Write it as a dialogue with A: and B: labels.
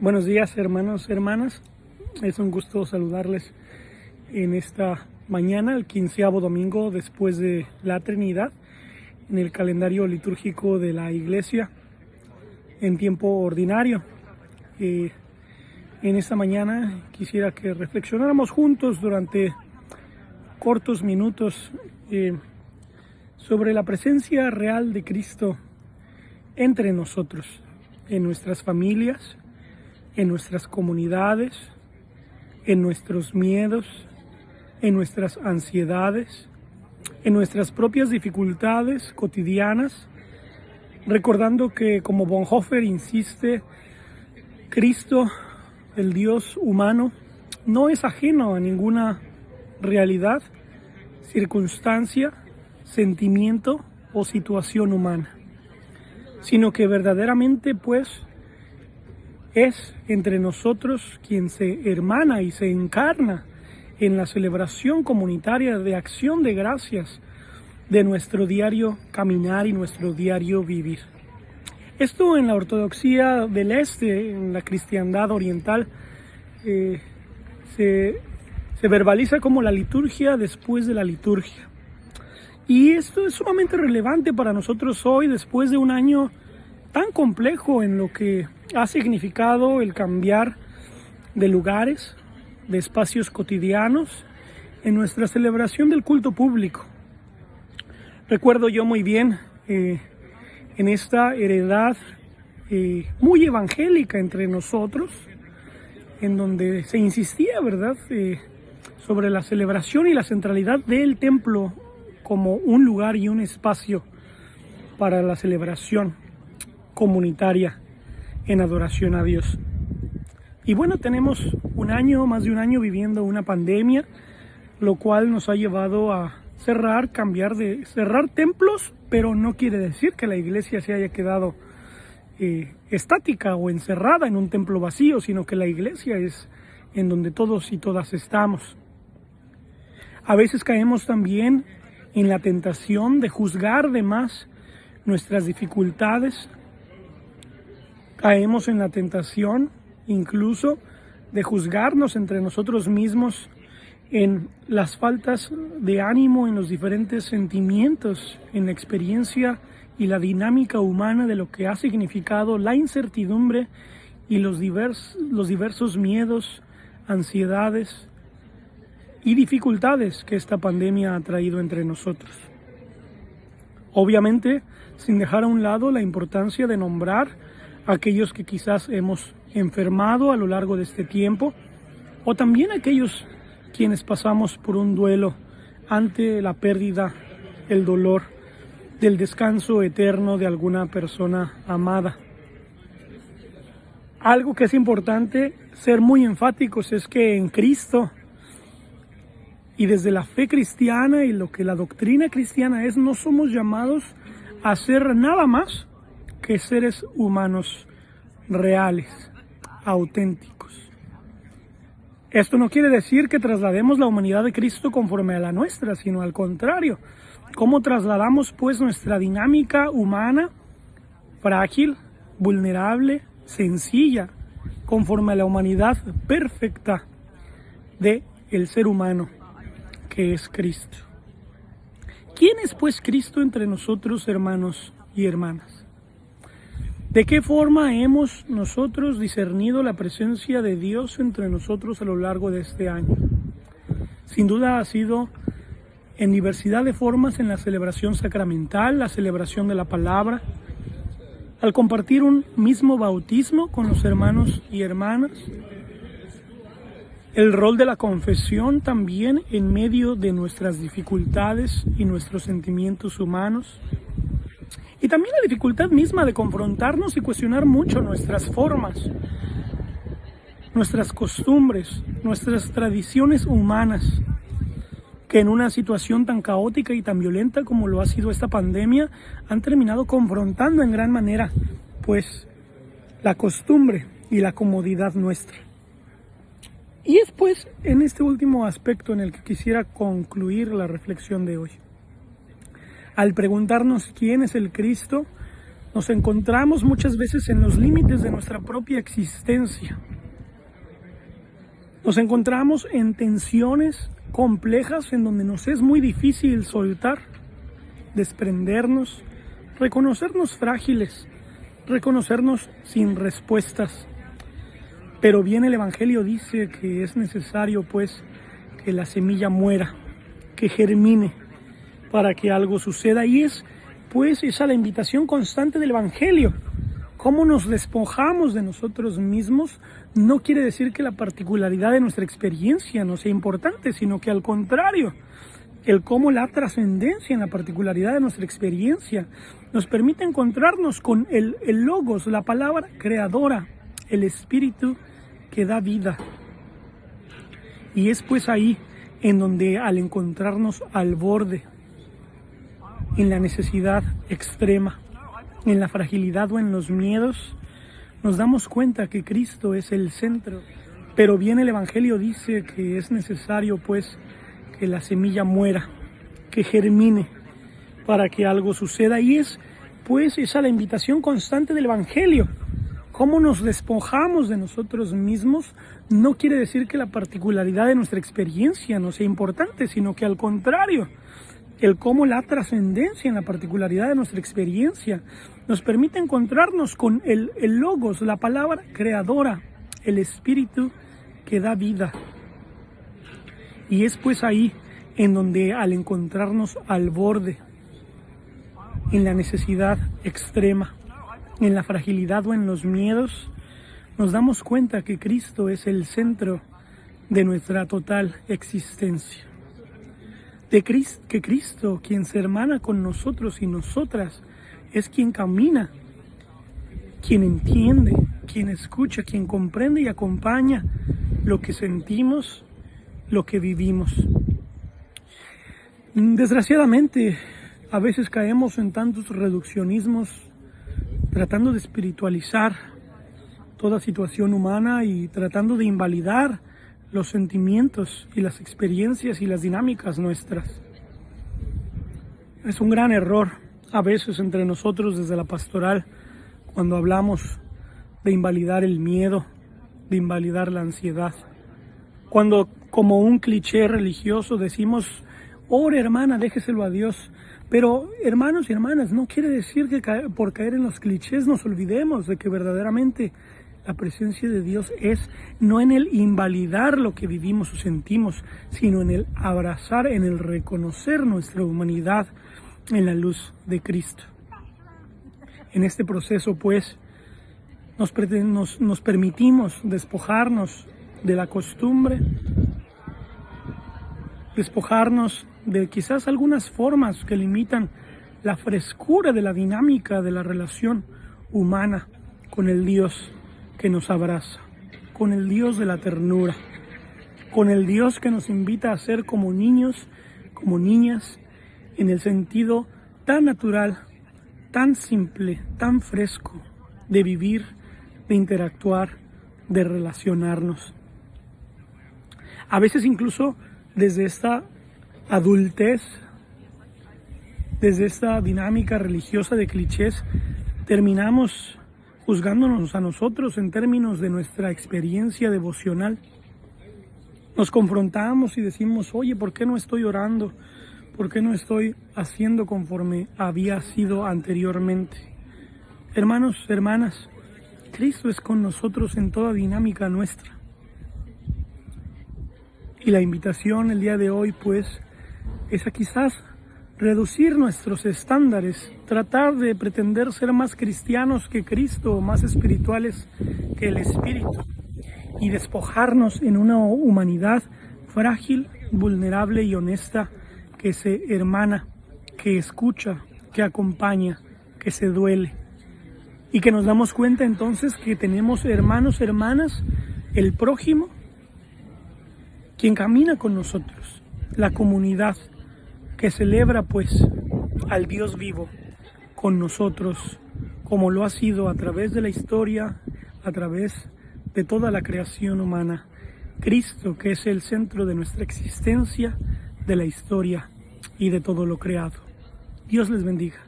A: Buenos días, hermanos, hermanas. Es un gusto saludarles en esta mañana, el 15º domingo después de la Trinidad, en el calendario litúrgico de la Iglesia, en tiempo ordinario. En esta mañana quisiera que reflexionáramos juntos durante cortos minutos sobre la presencia real de Cristo entre nosotros, en nuestras familias, en nuestras comunidades, en nuestros miedos, en nuestras ansiedades, en nuestras propias dificultades cotidianas, recordando que, como Bonhoeffer insiste, Cristo, el Dios humano, no es ajeno a ninguna realidad, circunstancia, sentimiento o situación humana, sino que verdaderamente, pues, es entre nosotros quien se hermana y se encarna en la celebración comunitaria de acción de gracias de nuestro diario caminar y nuestro diario vivir. Esto en la ortodoxia del este, en la cristiandad oriental, se verbaliza como la liturgia después de la liturgia. Y esto es sumamente relevante para nosotros hoy, después de un año tan complejo en lo que ha significado el cambiar de lugares, de espacios cotidianos, en nuestra celebración del culto público. Recuerdo yo muy bien en esta heredad muy evangélica entre nosotros, en donde se insistía, ¿verdad?, sobre la celebración y la centralidad del templo como un lugar y un espacio para la celebración comunitaria en adoración a Dios. Y bueno, tenemos más de un año viviendo una pandemia, lo cual nos ha llevado a cerrar templos, pero no quiere decir que la iglesia se haya quedado estática o encerrada en un templo vacío, sino que la iglesia es en donde todos y todas estamos. A veces caemos también en la tentación de juzgar de más nuestras dificultades. Caemos en la tentación incluso de juzgarnos entre nosotros mismos en las faltas de ánimo, en los diferentes sentimientos, en la experiencia y la dinámica humana de lo que ha significado la incertidumbre y los diversos miedos, ansiedades y dificultades que esta pandemia ha traído entre nosotros. Obviamente, sin dejar a un lado la importancia de nombrar a aquellos que quizás hemos enfermado a lo largo de este tiempo, o también aquellos quienes pasamos por un duelo ante la pérdida, el dolor del descanso eterno de alguna persona amada. Algo que es importante ser muy enfáticos es que en Cristo y desde la fe cristiana y lo que la doctrina cristiana es, no somos llamados a ser nada más que seres humanos reales, auténticos. Esto no quiere decir que traslademos la humanidad de Cristo conforme a la nuestra, sino al contrario. ¿Cómo trasladamos pues nuestra dinámica humana, frágil, vulnerable, sencilla, conforme a la humanidad perfecta de el ser humano, que es Cristo? ¿Quién es pues Cristo entre nosotros, hermanos y hermanas? ¿De qué forma hemos nosotros discernido la presencia de Dios entre nosotros a lo largo de este año? Sin duda ha sido en diversidad de formas en la celebración sacramental, la celebración de la palabra, al compartir un mismo bautismo con los hermanos y hermanas, el rol de la confesión también en medio de nuestras dificultades y nuestros sentimientos humanos, y también la dificultad misma de confrontarnos y cuestionar mucho nuestras formas, nuestras costumbres, nuestras tradiciones humanas, que en una situación tan caótica y tan violenta como lo ha sido esta pandemia, han terminado confrontando en gran manera, pues, la costumbre y la comodidad nuestra. Y es pues en este último aspecto en el que quisiera concluir la reflexión de hoy. Al preguntarnos quién es el Cristo, Nos encontramos muchas veces en los límites de nuestra propia existencia. Nos encontramos en tensiones complejas en donde nos es muy difícil soltar, desprendernos, reconocernos frágiles, reconocernos sin respuestas. Pero bien el Evangelio dice que es necesario pues que la semilla muera, que germine para que algo suceda, y es pues esa la invitación constante del Evangelio. Cómo nos despojamos de nosotros mismos no quiere decir que la particularidad de nuestra experiencia no sea importante, sino que al contrario, el cómo la trascendencia en la particularidad de nuestra experiencia nos permite encontrarnos con el logos, la palabra creadora, el espíritu que da vida. Y es pues ahí en donde al encontrarnos al borde, en la necesidad extrema, en la fragilidad o en los miedos, nos damos cuenta que Cristo es el centro. Pero bien el Evangelio dice que es necesario pues que la semilla muera, que germine para que algo suceda, y es pues esa la invitación constante del Evangelio. Cómo nos despojamos de nosotros mismos no quiere decir que la particularidad de nuestra experiencia no sea importante, sino que al contrario, el cómo la trascendencia en la particularidad de nuestra experiencia nos permite encontrarnos con el logos, la palabra creadora, el espíritu que da vida. Y es pues ahí en donde al encontrarnos al borde, en la necesidad extrema, en la fragilidad o en los miedos, nos damos cuenta que Cristo es el centro de nuestra total existencia. Que Cristo, quien se hermana con nosotros y nosotras, es quien camina, quien entiende, quien escucha, quien comprende y acompaña lo que sentimos, lo que vivimos. Desgraciadamente, a veces caemos en tantos reduccionismos, tratando de espiritualizar toda situación humana y tratando de invalidar los sentimientos y las experiencias y las dinámicas nuestras. Es un gran error a veces entre nosotros desde la pastoral cuando hablamos de invalidar el miedo, de invalidar la ansiedad. Cuando como un cliché religioso decimos, ore hermana, déjeselo a Dios. Pero hermanos y hermanas, no quiere decir que por caer en los clichés nos olvidemos de que verdaderamente la presencia de Dios es no en el invalidar lo que vivimos o sentimos, sino en el abrazar, en el reconocer nuestra humanidad en la luz de Cristo. En este proceso, pues, nos permitimos despojarnos de la costumbre, despojarnos de quizás algunas formas que limitan la frescura de la dinámica de la relación humana con el Dios que nos abraza, con el Dios de la ternura, con el Dios que nos invita a ser como niños, como niñas, en el sentido tan natural, tan simple, tan fresco de vivir, de interactuar, de relacionarnos. A veces incluso desde esta adultez, desde esta dinámica religiosa de clichés, terminamos juzgándonos a nosotros en términos de nuestra experiencia devocional. Nos confrontamos y decimos, oye, ¿por qué no estoy orando? ¿Por qué no estoy haciendo conforme había sido anteriormente? Hermanos, hermanas, Cristo es con nosotros en toda dinámica nuestra. Y la invitación el día de hoy, pues, es a quizás reducir nuestros estándares, tratar de pretender ser más cristianos que Cristo, más espirituales que el Espíritu, y despojarnos en una humanidad frágil, vulnerable y honesta que se hermana, que escucha, que acompaña, que se duele, y que nos damos cuenta entonces que tenemos hermanos, hermanas, el prójimo, quien camina con nosotros, la comunidad que celebra pues al Dios vivo con nosotros, como lo ha sido a través de la historia, a través de toda la creación humana. Cristo, que es el centro de nuestra existencia, de la historia y de todo lo creado. Dios les bendiga.